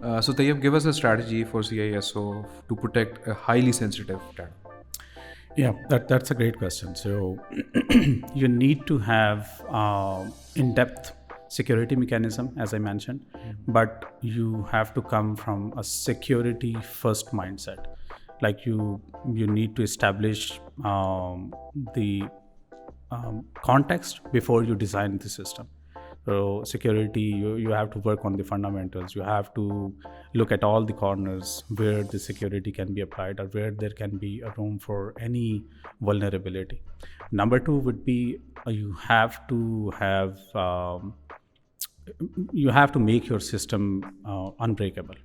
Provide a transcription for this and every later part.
So Tayyab, give us a strategy for CISO to protect a highly sensitive data. Yeah, that's a great question. So you need to have in-depth security mechanism, as I mentioned, but you have to come from a security first mindset. Like you need to establish the context before you design the system. So security, you have to work on the fundamentals. You have to look at all the corners where the security can be applied or where there can be a room for any vulnerability. Number two would be you have to have you have to make your system unbreakable.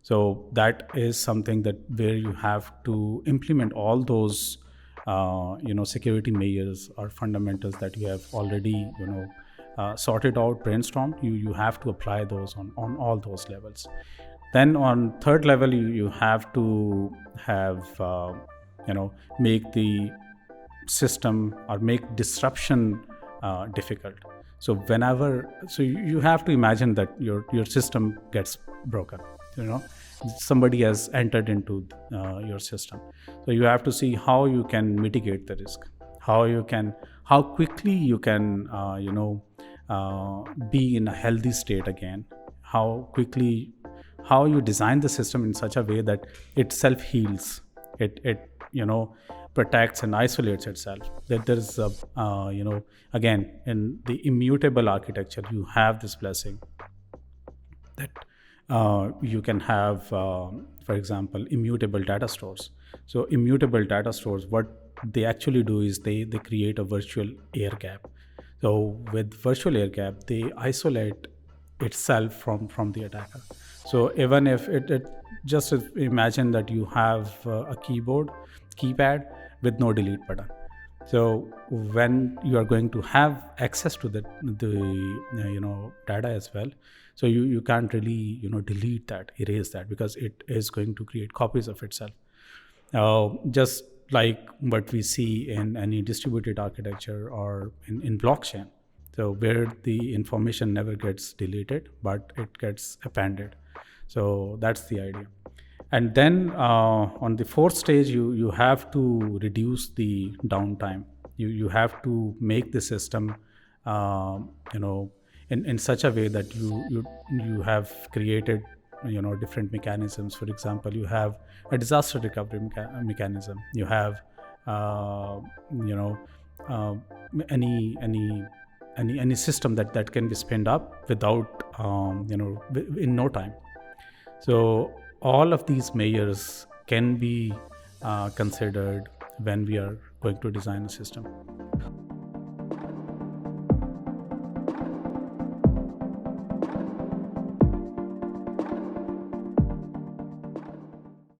So that is something that where you have to implement all those security measures or fundamentals that you have already sorted out, brainstormed. You have to apply those on all those levels. Then on third level, you have to have make the system or make disruption difficult. So you have to imagine that your system gets broken. Somebody has entered into your system. So you have to see how you can mitigate the risk, how quickly you can be in a healthy state again, how you design the system in such a way that it self heals, it protects and isolates itself. That there's again, in the immutable architecture, you have this blessing that you can have, for example, immutable data stores. So immutable data stores, what they actually do is they create a virtual air gap. So with virtual air gap, they isolate itself from the attacker. So even if it just imagine that you have a keypad with no delete button. So when you are going to have access to the data as well, so you can't really delete that, erase that, because it is going to create copies of itself. Just like what we see in any distributed architecture or in blockchain, so where the information never gets deleted but it gets appended. So that's the idea. And then on the fourth stage, you have to reduce the downtime. You have to make the system in such a way that you have created different mechanisms. For example, you have a disaster recovery mechanism. You have any system that can be spinned up without in no time. So all of these measures can be considered when we are going to design a system.